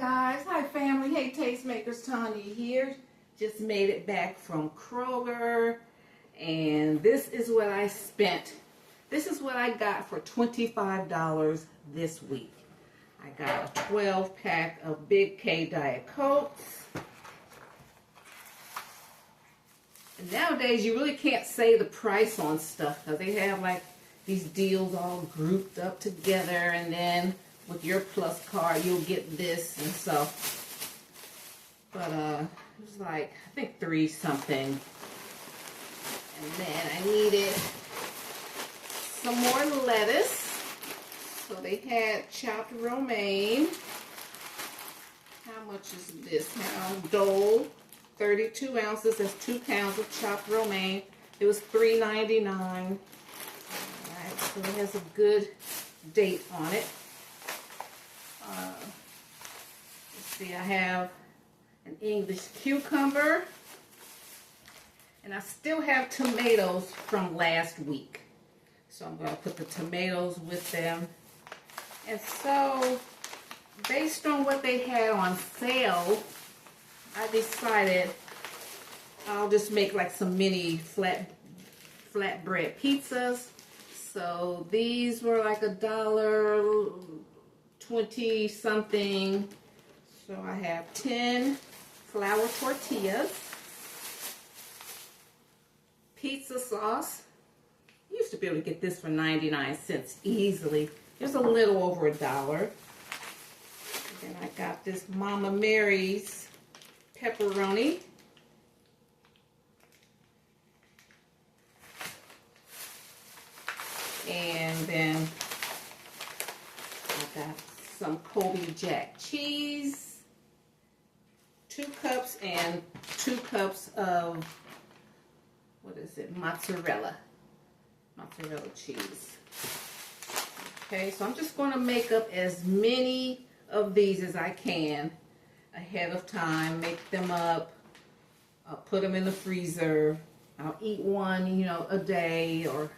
guys, hi family, hey tastemakers, Tanya here. Just made it back from Kroger, and this is what I spent. This is what I got for $25 this week. I got a 12-pack of Big K Diet Cokes. And nowadays, you really can't say the price on stuff because they have like these deals all grouped up together, and then with your plus card, you'll get this and so. But it was like, I think 3 something. And then I needed some more lettuce. So they had chopped romaine. How much is this now? Dole, 32 ounces. That's 2 pounds of chopped romaine. It was $3.99. Alright, so it has a good date on it. Let's see, I have an English cucumber. And I still have tomatoes from last week. So I'm going to put the tomatoes with them. And so, based on what they had on sale, I decided I'll just make like some mini flatbread pizzas. So these were like $1.20 something. So I have 10 flour tortillas, pizza sauce. You used to be able to get this for 99 cents easily. It was a little over $1. And then I got this Mama Mary's pepperoni. And then I got some Colby Jack cheese, 2 cups, and 2 cups of, what is it, mozzarella cheese. Okay, so I'm just going to make up as many of these as I can ahead of time. Make them up. I'll put them in the freezer. I'll eat one, a day or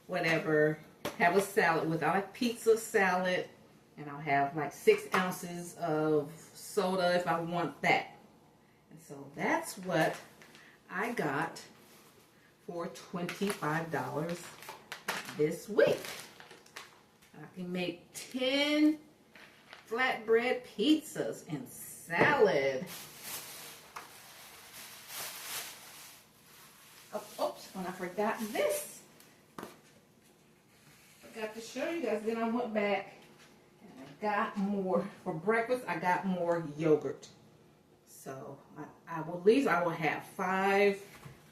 whatever. Have a salad with. I like pizza salad, and I'll have like 6 ounces of soda if I want that. And so that's what I got for $25 this week. I can make 10 flatbread pizzas and salad. Oh, oops, and I forgot this. Forgot to show you guys. Then I went back and I got more. For breakfast, I got more yogurt. So I will have 5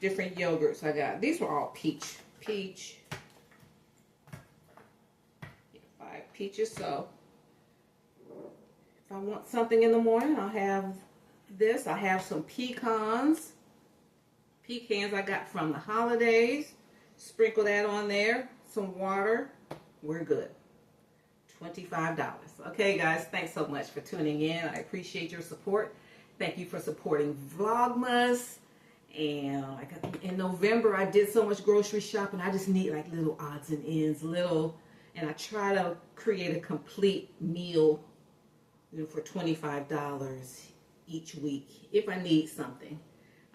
different yogurts I got. These were all peach. 5 peaches. So if I want something in the morning, I'll have this. I have some pecans. Pecans I got from the holidays. Sprinkle that on there. Some water. We're good. $25. Okay, guys, thanks so much for tuning in. I appreciate your support. Thank you for supporting Vlogmas. And like in November, I did so much grocery shopping. I just need like little odds and ends, and I try to create a complete meal, for $25 each week if I need something.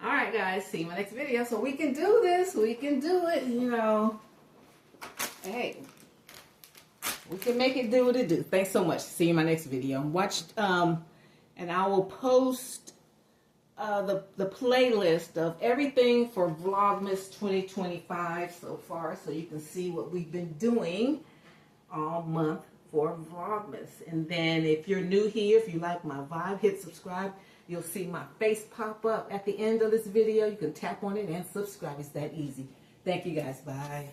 All right, guys, see you in my next video. So we can do this. We can do it. Hey, we can make it do what it do. Thanks so much. See you in my next video. Watch, and I will post the playlist of everything for Vlogmas 2025 so far, so you can see what we've been doing all month for Vlogmas. And then if you're new here, if you like my vibe, hit subscribe. You'll see my face pop up at the end of this video. You can tap on it and subscribe. It's that easy. Thank you guys. Bye.